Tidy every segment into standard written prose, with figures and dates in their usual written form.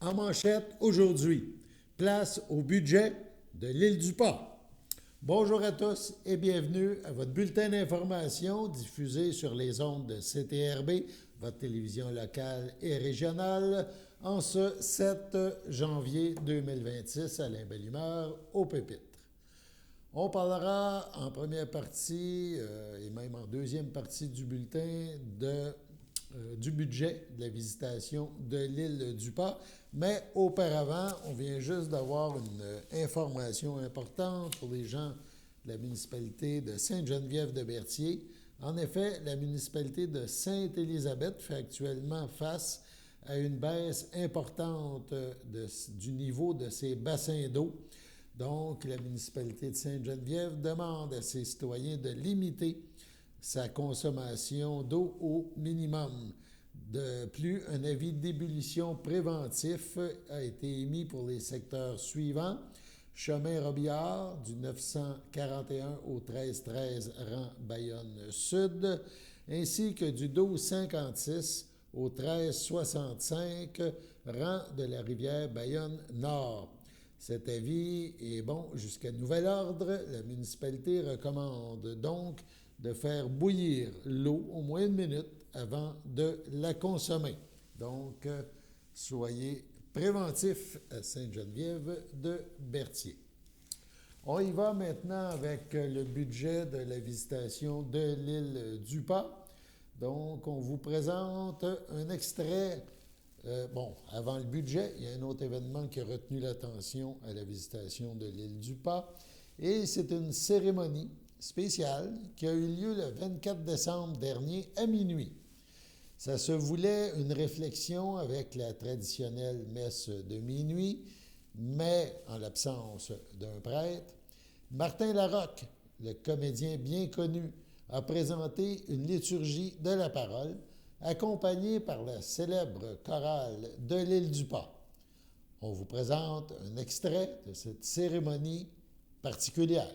En manchette aujourd'hui, place au budget de l'île du Pas. Bonjour à tous et bienvenue à votre bulletin d'information diffusé sur les ondes de CTRB, votre télévision locale et régionale, en ce 7 janvier 2026 à la belle humeur au Pépitre. On parlera en première partie et même en deuxième partie du bulletin du budget de la visitation de l'île du Pas. Mais auparavant, on vient juste d'avoir une information importante pour les gens de la municipalité de Sainte-Geneviève-de-Berthier. En effet, la municipalité de Sainte-Élisabeth fait actuellement face à une baisse importante du niveau de ses bassins d'eau. Donc, la municipalité de Sainte-Geneviève demande à ses citoyens de limiter sa consommation d'eau au minimum. De plus, un avis d'ébullition préventif a été émis pour les secteurs suivants. Chemin Robillard, du 941 au 1313 rang Bayonne-Sud, ainsi que du 1256 au 1365 rang de la rivière Bayonne-Nord. Cet avis est bon jusqu'à nouvel ordre. La municipalité recommande donc de faire bouillir l'eau au moins une minute avant de la consommer. Donc, soyez préventifs à Sainte-Geneviève-de-Berthier. On y va maintenant avec le budget de la visitation de l'île du Pas. Donc, on vous présente un extrait. Avant le budget, il y a un autre événement qui a retenu l'attention à la visitation de l'île du Pas. Et c'est une cérémonie spéciale qui a eu lieu le 24 décembre dernier à minuit. Ça se voulait une réflexion avec la traditionnelle messe de minuit, mais en l'absence d'un prêtre. Martin Larocque, le comédien bien connu, a présenté une liturgie de la parole accompagné par la célèbre chorale de l'île du Pas. On vous présente un extrait de cette cérémonie particulière.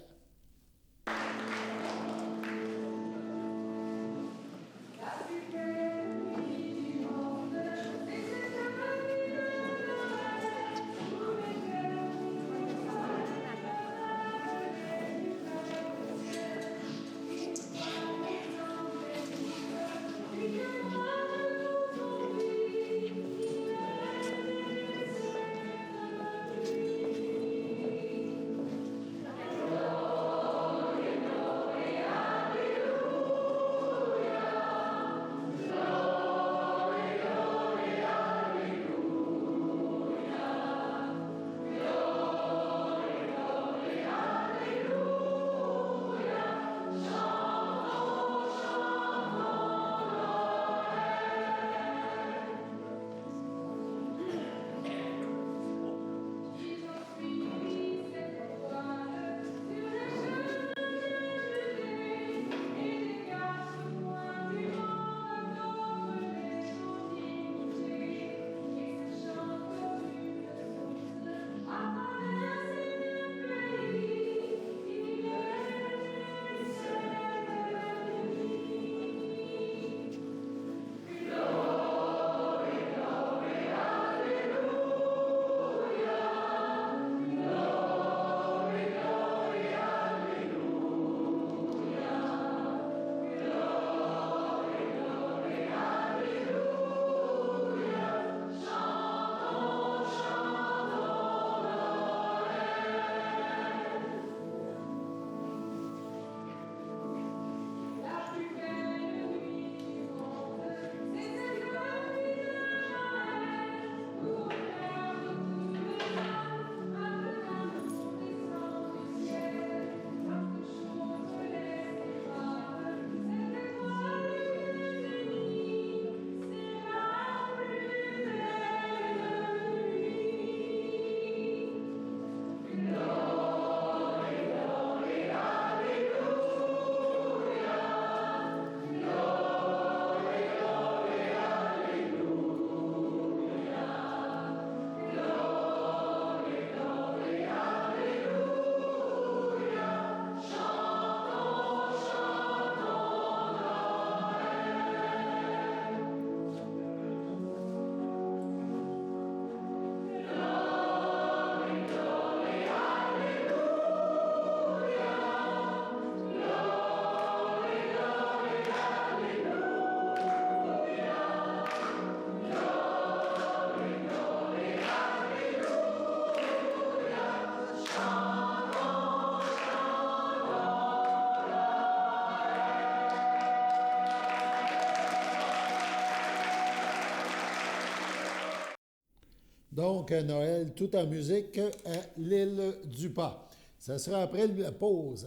Donc, Noël tout en musique à l'île du Pas. Ça sera après la pause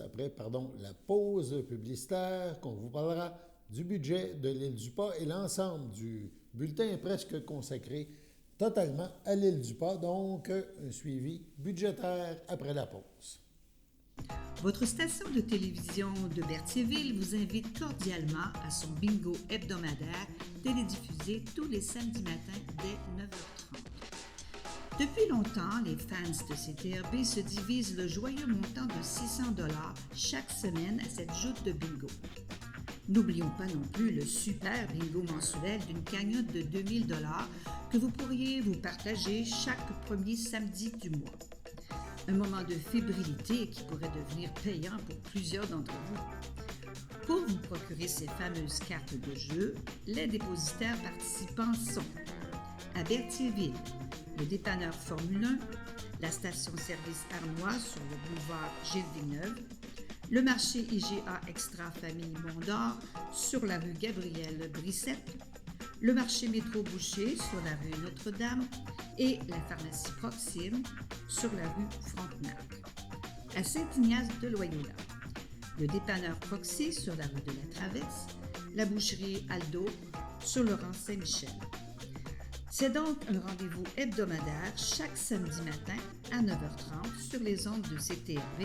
publicitaire qu'on vous parlera du budget de l'île du Pas et l'ensemble du bulletin est presque consacré totalement à l'île du Pas, donc un suivi budgétaire après la pause. Votre station de télévision de Berthierville vous invite cordialement à son bingo hebdomadaire télédiffusé tous les samedis matins dès 9h30. Depuis longtemps, les fans de CTRB se divisent le joyeux montant de 600 $ chaque semaine à cette joute de bingo. N'oublions pas non plus le super bingo mensuel d'une cagnotte de 2000 $ que vous pourriez vous partager chaque premier samedi du mois. Un moment de fébrilité qui pourrait devenir payant pour plusieurs d'entre vous. Pour vous procurer ces fameuses cartes de jeu, les dépositaires participants sont à Berthierville, le dépanneur Formule 1, la station-service Armois sur le boulevard Gilles Villeneuve, le marché IGA Extra Famille Mondor sur la rue Gabrielle Brissette, le marché Métro Boucher sur la rue Notre-Dame et la pharmacie Proxime sur la rue Frontenac. À Saint-Ignace de Loyola, le dépanneur Proxy sur la rue de la Traverse, la boucherie Aldo sur le rang Saint-Michel. C'est donc un rendez-vous hebdomadaire chaque samedi matin à 9h30 sur les ondes de CTRB,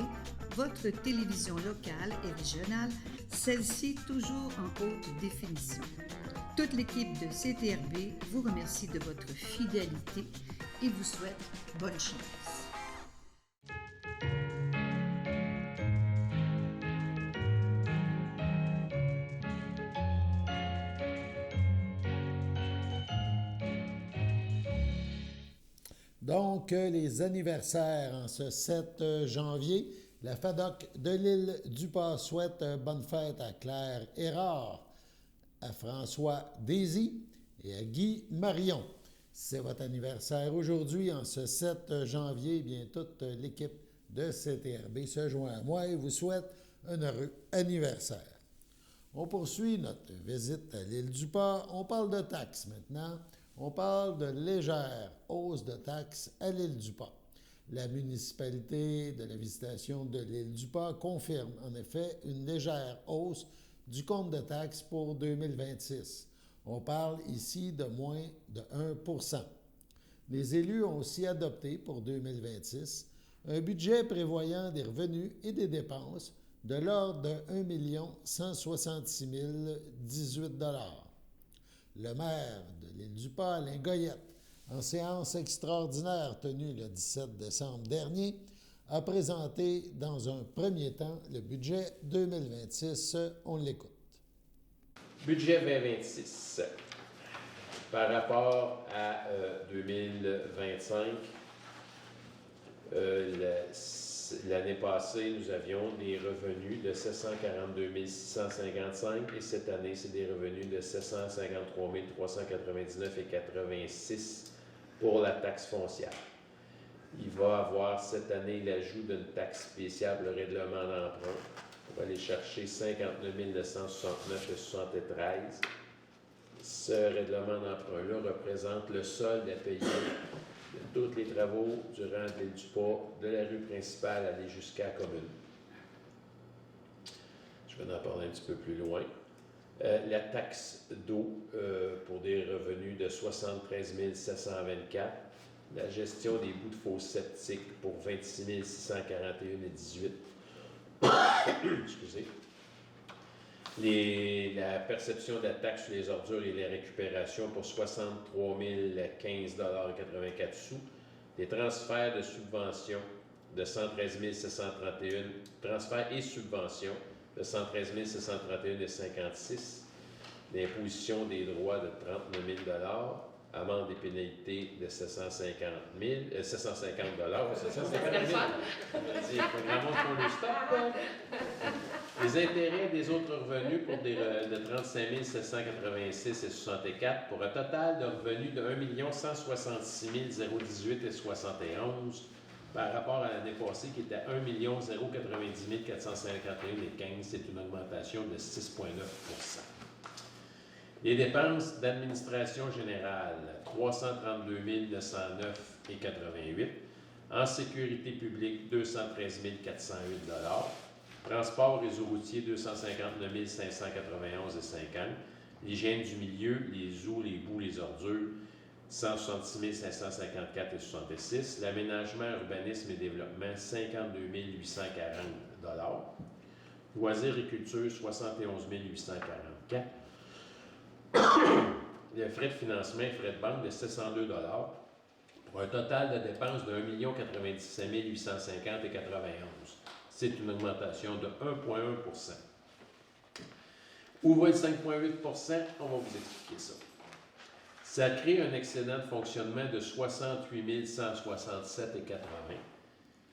votre télévision locale et régionale, celle-ci toujours en haute définition. Toute l'équipe de CTRB vous remercie de votre fidélité et vous souhaite bonne chance. Donc, les anniversaires en ce 7 janvier. La FADOC de l'île du Pas souhaite bonne fête à Claire Hérard, à François Désy et à Guy Marion. C'est votre anniversaire aujourd'hui, en ce 7 janvier. Bien, toute l'équipe de CTRB se joint à moi et vous souhaite un heureux anniversaire. On poursuit notre visite à l'île du Pas. On parle de taxes maintenant. On parle de légère hausse de taxes à l'île du Pas. La municipalité de la visitation de l'île du Pas confirme en effet une légère hausse du compte de taxes pour 2026. On parle ici de moins de 1 %. Les élus ont aussi adopté pour 2026 un budget prévoyant des revenus et des dépenses de l'ordre de 1 166 018 $. Le maire de l'île du Pas, Alain Goyette, en séance extraordinaire tenue le 17 décembre dernier, a présenté dans un premier temps le budget 2026. On l'écoute. Budget 2026. Par rapport à 2025, l'année passée, nous avions des revenus de 742 655 et cette année, c'est des revenus de 753 399,86 pour la taxe foncière. Il va avoir cette année l'ajout d'une taxe spéciale pour le règlement d'emprunt. On va aller chercher 59 969,73. Ce règlement d'emprunt-là représente le solde à payer de tous les travaux durant l'île du Pas, de la rue principale aller jusqu'à la commune. Je vais en parler un petit peu plus loin. La taxe d'eau pour des revenus de 73 724. La gestion des bouts de fosse septiques pour 26 641,18. Excusez. La perception de la taxe sur les ordures et les récupérations pour 63 015,84 $. Des transferts de subventions de 113 731, transferts et subventions de 113 731,56 $. L'imposition des droits de 39 000 $. Amende et pénalités de 750 $. Les intérêts des autres revenus pour de 35 786,64 pour un total de revenus de 1 166 018,71 par rapport à l'année passée qui était 1 090 451,15. C'est une augmentation de 6,9 %. Les dépenses d'administration générale, 332 909,88. En sécurité publique, 213 408 Transport réseau routier, 259 591,50. L'hygiène du milieu, les eaux, les boues, les ordures, 166 554,66. L'aménagement, urbanisme et développement, 52 840 Loisirs et culture, 71 844. Les frais de financement et frais de banque de 702 pour un total de dépenses de 1 097 850,91. C'est une augmentation de 1,1 Où va le 5,8 On va vous expliquer ça. Ça crée un excédent de fonctionnement de 68 167,80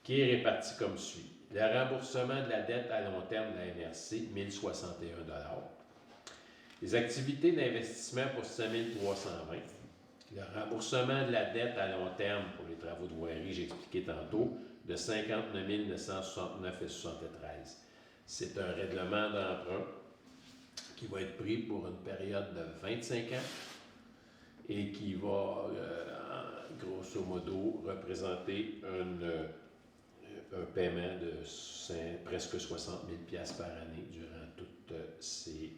qui est réparti comme suit. Le remboursement de la dette à long terme de la MRC, 1 061 Les activités d'investissement pour 5 320 Le remboursement de la dette à long terme pour les travaux de voirie, j'ai expliqué tantôt, de 59 969,73 C'est un règlement d'emprunt qui va être pris pour une période de 25 ans et qui va, grosso modo, représenter un paiement de presque 60 000 $ par année durant toutes ces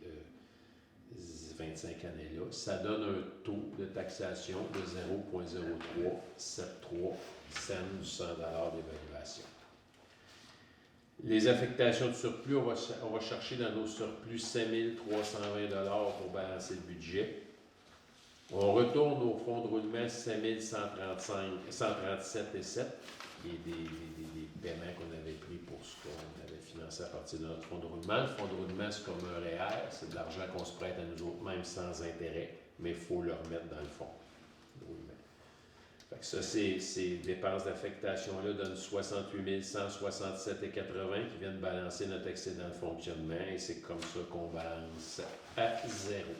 25 années-là. Ça donne un taux de taxation de 0,0373 cents du 100 $ d'évaluation. Les affectations de surplus, on va chercher dans nos surplus 5 320 $ pour balancer le budget. On retourne au fonds de roulement 5 137,7 qui est des paiements qu'on avait pris pour ce qu'on avait financé à partir de notre fonds de roulement. Le fonds de roulement, c'est comme un REER, c'est de l'argent qu'on se prête à nous autres, même sans intérêt, mais il faut le remettre dans le fonds de roulement. Fait que ça, ces dépenses d'affectation-là donnent 68 167,80 qui viennent balancer notre excédent de fonctionnement et c'est comme ça qu'on balance à zéro.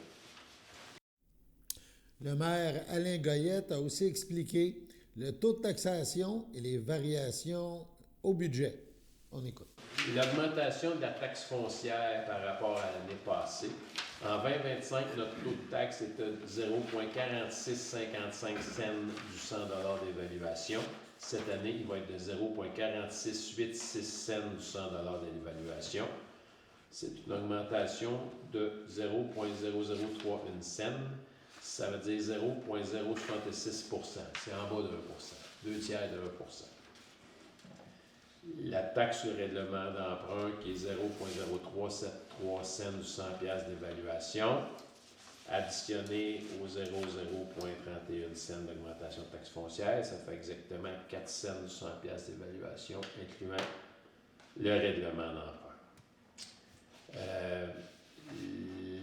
Le maire Alain Goyette a aussi expliqué le taux de taxation et les variations au budget. On écoute. L'augmentation de la taxe foncière par rapport à l'année passée. En 2025, notre taux de taxe était de 0,4655 cents du 100 $ d'évaluation. Cette année, il va être de 0,4686 cents du 100 $ d'évaluation. C'est une augmentation de 0,0031 cents. Ça veut dire 0,066 %. C'est en bas de 1 %, 2 tiers de 1 %. La taxe sur règlement d'emprunt qui est 0,0373 cents du 100 $ d'évaluation, additionné au 0,031 cents d'augmentation de taxe foncière, ça fait exactement 4 cents du 100 $ d'évaluation, incluant le règlement d'emprunt.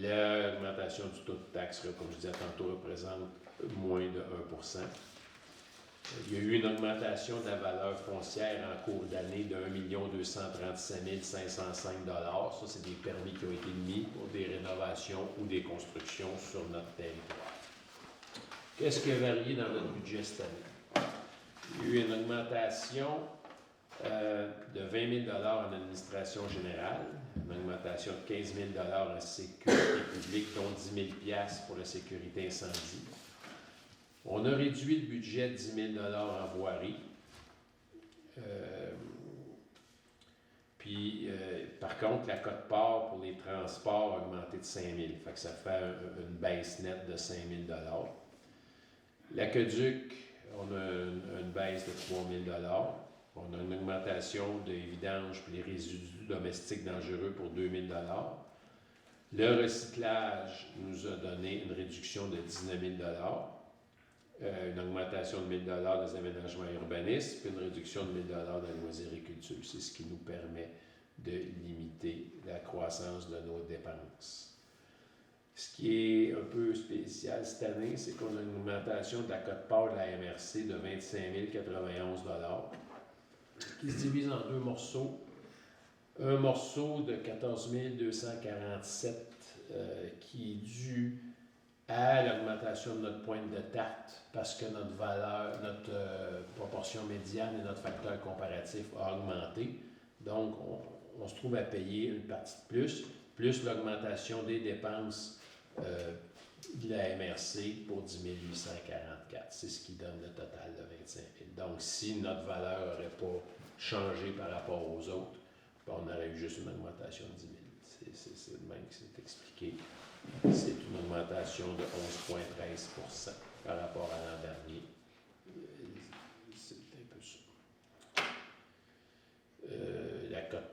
L'augmentation du taux de taxe, comme je disais tantôt, représente moins de 1 %. Il y a eu une augmentation de la valeur foncière en cours d'année de 1 237 505 $. Ça, c'est des permis qui ont été mis pour des rénovations ou des constructions sur notre territoire. Qu'est-ce qui a varié dans notre budget cette année? Il y a eu une augmentation de 20 000 $ en administration générale, une augmentation de 15 000 $ en sécurité publique, dont 10 000 $ pour la sécurité incendie. On a réduit le budget de 10 000 $ en voirie. Par contre, la cote-part pour les transports a augmenté de 5 000 $. Fait que ça fait une baisse nette de 5 000 $. L'aqueduc, on a une baisse de 3 000 $. On a une augmentation des vidanges et les résidus domestiques dangereux pour 2 000 $. Le recyclage nous a donné une réduction de 19 000 $. Une augmentation de 1 000 $ des aménagements urbanistes, puis une réduction de 1 000 $ dans les loisirs et culture. C'est ce qui nous permet de limiter la croissance de nos dépenses. Ce qui est un peu spécial cette année, c'est qu'on a une augmentation de la cote-part de la MRC de 25 091 $ qui se divise en deux morceaux. Un morceau de 14 247 qui est dû à l'augmentation de notre pointe de tarte parce que notre valeur, notre proportion médiane et notre facteur comparatif a augmenté. Donc, on se trouve à payer une partie de plus l'augmentation des dépenses de la MRC pour 10 844. C'est ce qui donne le total de 25 000. Donc, si notre valeur n'aurait pas changé par rapport aux autres, ben, on aurait eu juste une augmentation de 10 000. C'est le même que c'est expliqué. C'est une augmentation de 11,13 par rapport à l'an dernier. C'est un peu ça.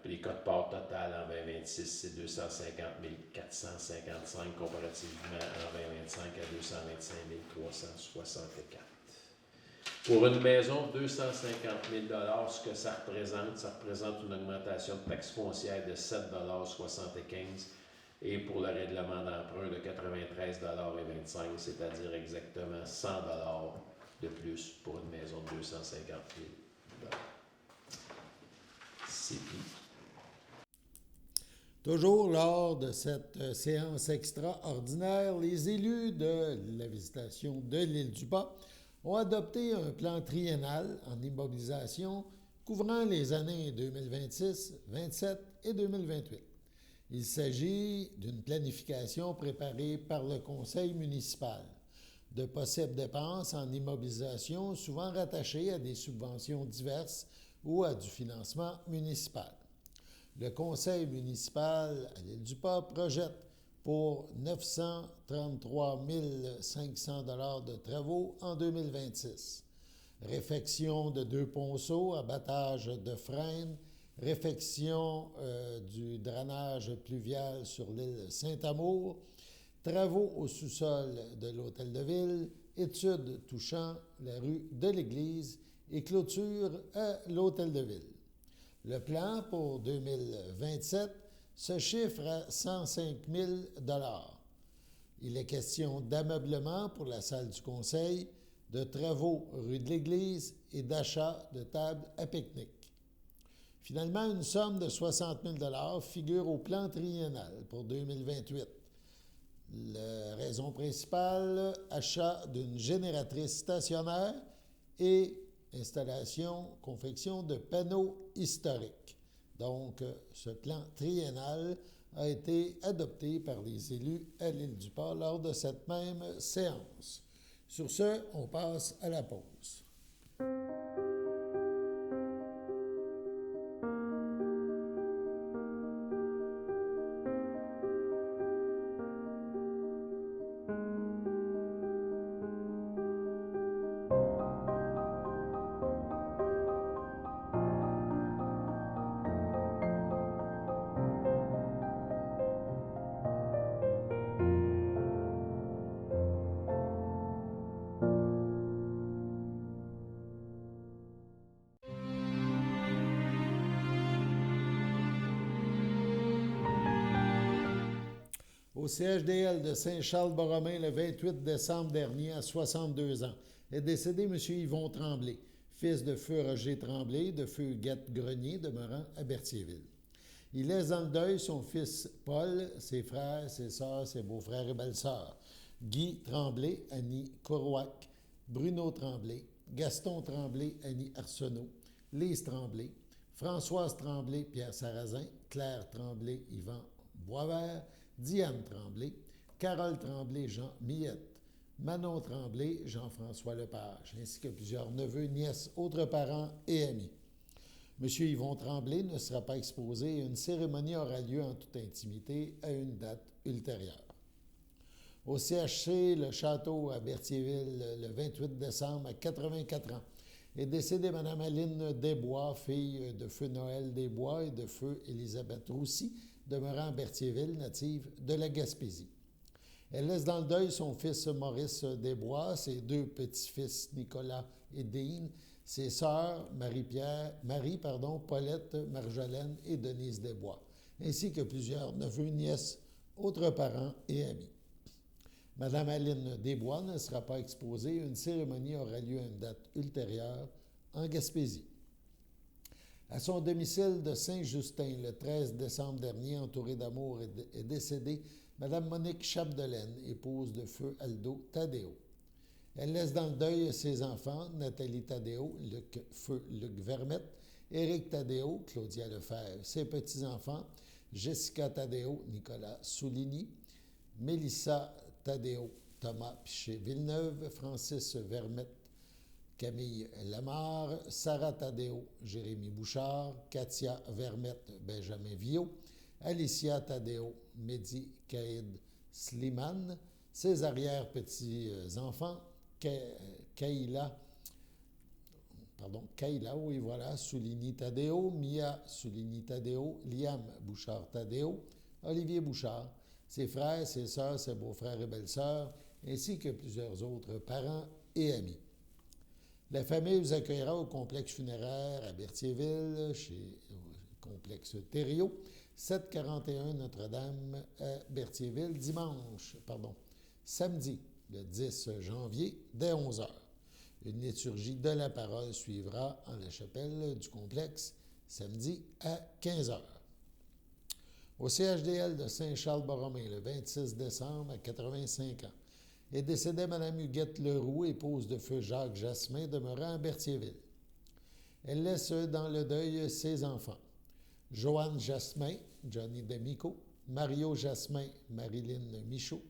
Les cotes-parts totales en 2026, c'est 250 455 comparativement en 2025 à 225 364. Pour une maison de 250 000 ce que ça représente une augmentation de taxe foncière de 7,75 et pour le règlement d'emprunt de 93,25 c'est-à-dire exactement 100 de plus pour une maison de 250 000 C'est tout. Toujours lors de cette séance extraordinaire, les élus de la visitation de l'île du Pas ont adopté un plan triennal en immobilisation couvrant les années 2026, 2027 et 2028. Il s'agit d'une planification préparée par le conseil municipal de possibles dépenses en immobilisation souvent rattachées à des subventions diverses ou à du financement municipal. Le conseil municipal à l'île du Pas projette pour 933 500 $ de travaux en 2026. Réfection de 2 ponceaux, abattage de frênes, réfection du drainage pluvial sur l'île Saint-Amour, travaux au sous-sol de l'hôtel de ville, études touchant la rue de l'Église et clôture à l'hôtel de ville. Le plan pour 2027 se chiffre à 105 000 $. Il est question d'ameublement pour la salle du conseil, de travaux rue de l'Église et d'achat de tables à pique-nique. Finalement, une somme de 60 000 $ figure au plan triennal pour 2028. La raison principale, achat d'une génératrice stationnaire et installation, confection de panneaux historiques. Donc, ce plan triennal a été adopté par les élus à l'île du Pas lors de cette même séance. Sur ce, on passe à la pause. Au CHDL de Saint-Charles-Borromée le 28 décembre dernier, à 62 ans, est décédé M. Yvon Tremblay, fils de feu Roger Tremblay, de feu Guette Grenier, demeurant à Berthierville. Il laisse dans le deuil son fils Paul, ses frères, ses sœurs, ses beaux-frères et belles-sœurs, Guy Tremblay, Annie Corouac, Bruno Tremblay, Gaston Tremblay, Annie Arsenault, Lise Tremblay, Françoise Tremblay, Pierre Sarrazin, Claire Tremblay, Yvan Boisvert, Diane Tremblay, Carole Tremblay, Jean Millette, Manon Tremblay, Jean-François Lepage, ainsi que plusieurs neveux, nièces, autres parents et amis. M. Yvon Tremblay ne sera pas exposé et une cérémonie aura lieu en toute intimité à une date ultérieure. Au CHC, le château à Berthierville, le 28 décembre, à 84 ans, est décédée Mme Aline Desbois, fille de feu Noël Desbois et de feu Élisabeth Roussy, demeurant à Berthierville, native de la Gaspésie. Elle laisse dans le deuil son fils Maurice Desbois, ses 2 petits-fils Nicolas et Dean, ses sœurs Paulette, Marjolaine et Denise Desbois, ainsi que plusieurs neveux, nièces, autres parents et amis. Mme Aline Desbois ne sera pas exposée. Une cérémonie aura lieu à une date ultérieure en Gaspésie. À son domicile de Saint-Justin, le 13 décembre dernier, entourée d'amour, est décédée Mme Monique Chapdelaine, épouse de feu Aldo Tadeo. Elle laisse dans le deuil ses enfants, Nathalie Tadeo, feu Luc Vermette, Éric Tadeo, Claudia Lefebvre, ses petits-enfants, Jessica Tadeo, Nicolas Souligny, Mélissa Tadéo, Thomas Piché-Villeneuve, Francis Vermette, Camille Lamarre, Sarah Tadéo, Jérémy Bouchard, Katia Vermette, Benjamin Viau, Alicia Tadéo, Mehdi Kaïd Slimane, ses arrière-petits-enfants, Kaïla, oui voilà, Souligny Tadéo, Mia Souligny Tadéo, Liam Bouchard Tadéo, Olivier Bouchard, ses frères, ses sœurs, ses beaux-frères et belles-sœurs, ainsi que plusieurs autres parents et amis. La famille vous accueillera au complexe funéraire à Berthierville, chez le complexe Thériault, 741 Notre-Dame à Berthierville, samedi, le 10 janvier, dès 11h. Une liturgie de la parole suivra en la chapelle du complexe, samedi à 15h. Au CHDL de Saint-Charles-Borromée, le 26 décembre, à 85 ans, est décédée Mme Huguette Leroux, épouse de feu Jacques Jasmin, demeurant à Berthierville. Elle laisse dans le deuil ses enfants. Joanne Jasmin, Johnny D'Amico, Mario Jasmin, Marilyn Michaud,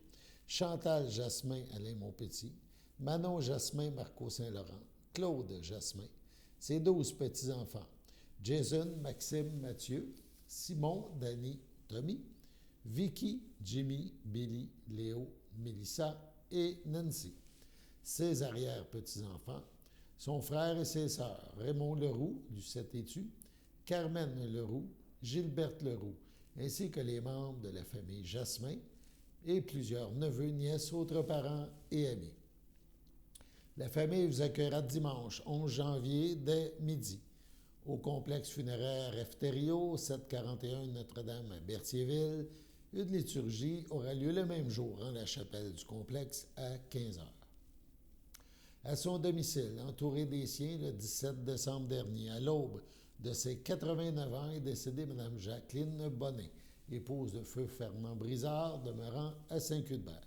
Chantal Jasmin, Alain Monpetit, Manon Jasmin, Marco Saint-Laurent, Claude Jasmin, ses 12 petits-enfants, Jason, Maxime, Mathieu, Simon, Danny, Tommy, Vicky, Jimmy, Billy, Léo, Mélissa et Nancy. Ses arrière-petits-enfants, son frère et ses sœurs, Raymond Leroux, Lucette Étu, Carmen Leroux, Gilberte Leroux, ainsi que les membres de la famille Jasmin et plusieurs neveux, nièces, autres parents et amis. La famille vous accueillera dimanche 11 janvier dès midi au complexe funéraire F. Thériault, 741 Notre-Dame à Berthierville. Une liturgie aura lieu le même jour en la chapelle du complexe à 15h. À son domicile, entouré des siens, le 17 décembre dernier, à l'aube de ses 89 ans, est décédée Mme Jacqueline Bonnet, épouse de feu Fernand Brizard, demeurant à Saint-Cuthbert.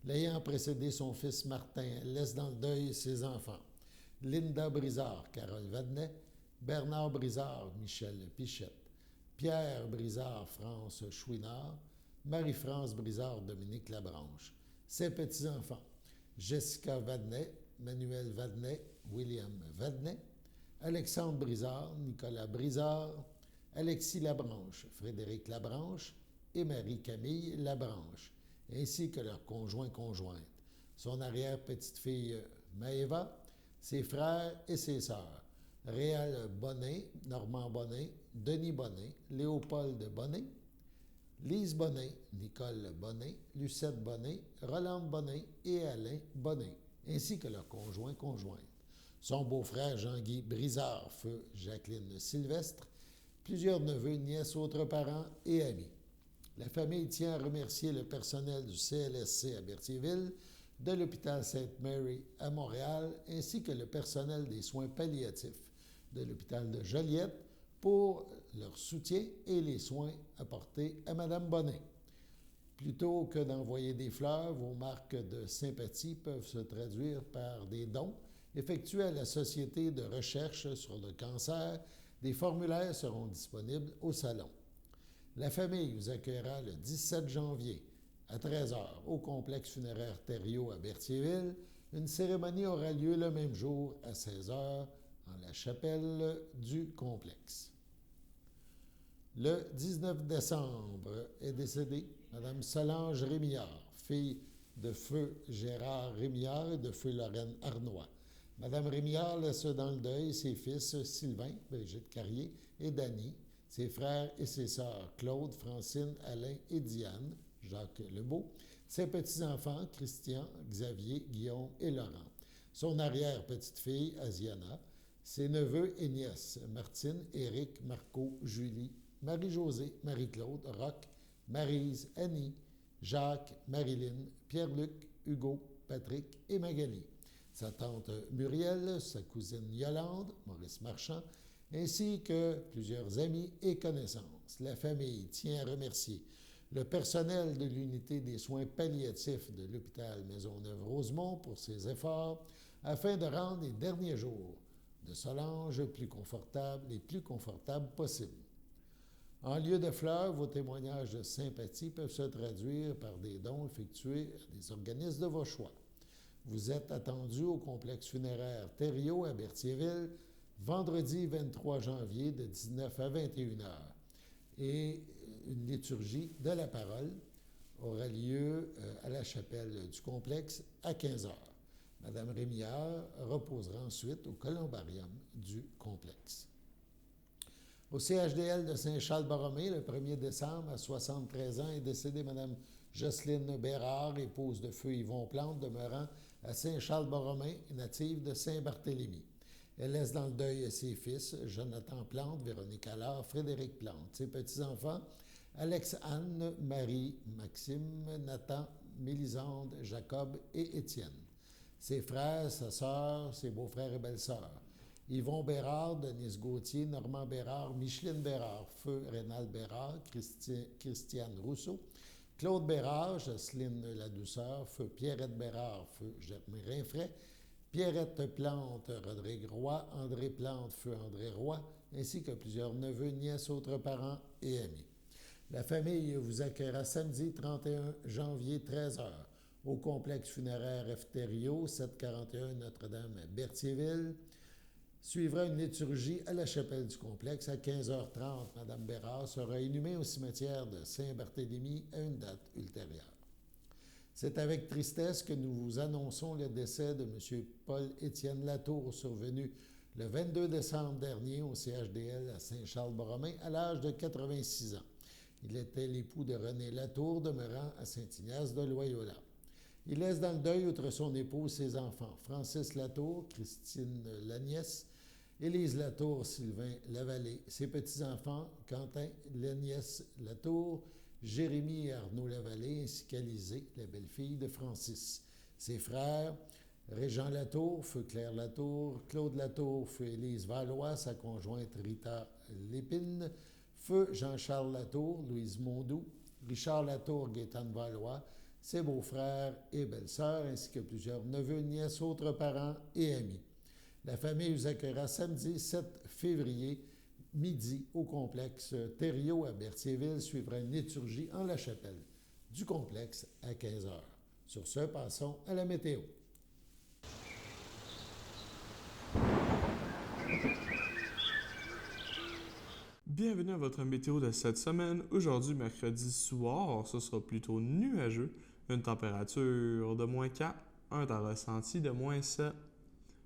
L'ayant précédé son fils Martin, elle laisse dans le deuil ses enfants. Linda Brizard, Carole Vadnet, Bernard Brizard, Michel Pichette, Pierre Brizard, France Chouinard, Marie-France Brizard, Dominique Labranche. Ses petits-enfants, Jessica Vadnet, Manuel Vadnet, William Vadnet, Alexandre Brizard, Nicolas Brizard, Alexis Labranche, Frédéric Labranche et Marie-Camille Labranche, ainsi que leurs conjoints-conjointes, son arrière-petite-fille Maëva, ses frères et ses sœurs, Réal Bonnet, Normand Bonnet, Denis Bonnet, Léopold Bonnet, Lise Bonnet, Nicole Bonnet, Lucette Bonnet, Rolande Bonnet et Alain Bonnet, ainsi que leurs conjoints-conjointes. Son beau-frère Jean-Guy Brizard, feu Jacqueline Sylvestre, plusieurs neveux, nièces, autres parents et amis. La famille tient à remercier le personnel du CLSC à Berthierville, de l'hôpital Sainte-Mary à Montréal, ainsi que le personnel des soins palliatifs de l'hôpital de Joliette pour leur soutien et les soins apportés à Mme Bonnet. Plutôt que d'envoyer des fleurs, vos marques de sympathie peuvent se traduire par des dons effectués à la Société de recherche sur le cancer. Des formulaires seront disponibles au salon. La famille vous accueillera le 17 janvier à 13h au complexe funéraire Thériault à Berthierville. Une cérémonie aura lieu le même jour à 16h en la chapelle du complexe. Le 19 décembre est décédée Mme Solange Rémillard, fille de feu Gérard Rémillard et de feu Lorraine Arnois. Mme Rémillard laisse dans le deuil ses fils Sylvain, Brigitte Carrier et Dany, ses frères et ses sœurs Claude, Francine, Alain et Diane, Jacques Lebeau, ses petits-enfants Christian, Xavier, Guillaume et Laurent, son arrière-petite-fille Asiana, ses neveux et nièces Martine, Éric, Marco, Julie, Marie-Josée, Marie-Claude, Roch, Maryse, Annie, Jacques, Marilyn, Pierre-Luc, Hugo, Patrick et Magali, sa tante Muriel, sa cousine Yolande, Maurice Marchand, ainsi que plusieurs amis et connaissances. La famille tient à remercier le personnel de l'unité des soins palliatifs de l'hôpital Maisonneuve-Rosemont pour ses efforts afin de rendre les derniers jours de Solange les plus confortables possibles. En lieu de fleurs, vos témoignages de sympathie peuvent se traduire par des dons effectués à des organismes de vos choix. Vous êtes attendu au complexe funéraire Thériault à Berthierville, vendredi 23 janvier de 19 à 21 heures. Et une liturgie de la parole aura lieu à la chapelle du complexe à 15 heures. Madame Rémillard reposera ensuite au columbarium du complexe. Au CHDL de Saint-Charles-Borromée, le 1er décembre, à 73 ans, est décédée Mme Jocelyne Bérard, épouse de feu Yvon Plante, demeurant à Saint-Charles-Borromée, native de Saint-Barthélemy. Elle laisse dans le deuil ses fils, Jonathan Plante, Véronique Allard, Frédéric Plante. Ses petits-enfants, Alex-Anne, Marie, Maxime, Nathan, Mélisande, Jacob et Étienne. Ses frères, sa sœur, ses beaux-frères et belles-sœurs. Yvon Bérard, Denise Gauthier, Normand Bérard, Micheline Bérard, feu Rénal Bérard, Christiane Rousseau, Claude Bérard, Jocelyne Ladouceur, feu Pierrette Bérard, feu Germain Rinfray, Pierrette Plante, Rodrigue Roy, André Plante, feu André Roy, ainsi que plusieurs neveux, nièces, autres parents et amis. La famille vous accueillera samedi 31 janvier 13h au complexe funéraire F. Thériault, 741 Notre-Dame à Berthierville. Suivra une liturgie à la chapelle du complexe à 15h30. Mme Bérard sera inhumée au cimetière de Saint-Barthélemy à une date ultérieure. C'est avec tristesse que nous vous annonçons le décès de M. Paul-Étienne Latour, survenu le 22 décembre dernier au CHDL à Saint-Charles-Borromée à l'âge de 86 ans. Il était l'époux de René Latour, demeurant à Saint-Ignace de Loyola. Il laisse dans le deuil, outre son épouse, ses enfants, Francis Latour, Christine Laniès, Élise Latour, Sylvain Lavallée, ses petits-enfants, Quentin Laniès Latour, Jérémy et Arnaud Lavallée, ainsi qu'Alizée, la belle-fille de Francis. Ses frères, Régent Latour, feu Claire Latour, Claude Latour, feu Élise Valois, sa conjointe Rita Lépine, feu Jean-Charles Latour, Louise Mondou, Richard Latour, Gaétane Valois, ses beaux-frères et belles-sœurs, ainsi que plusieurs neveux, nièces, autres parents et amis. La famille vous accueillera samedi 7 février, midi, au complexe Thériault à Berthierville. Suivra une liturgie en la chapelle du complexe à 15h. Sur ce, passons à la météo. Bienvenue à votre météo de cette semaine. Aujourd'hui, mercredi soir, ce sera plutôt nuageux. Une température de -4, un temps ressenti de -7.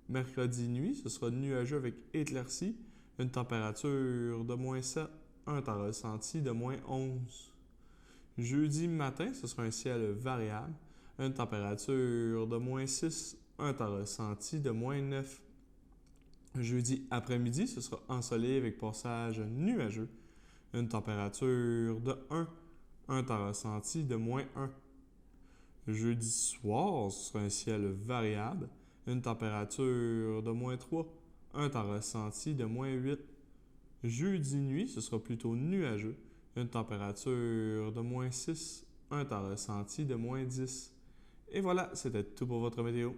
Mercredi nuit, ce sera nuageux avec éclaircies. Une température de -7, un temps ressenti de -11. Jeudi matin, ce sera un ciel variable. Une température de -6, un temps ressenti de -9. Jeudi après-midi, ce sera ensoleillé avec passage nuageux. Une température de 1, un temps ressenti de -1. Jeudi soir, ce sera un ciel variable. Une température de -3, un temps ressenti de -8. Jeudi nuit, ce sera plutôt nuageux. Une température de -6, un temps ressenti de -10. Et voilà, c'était tout pour votre météo.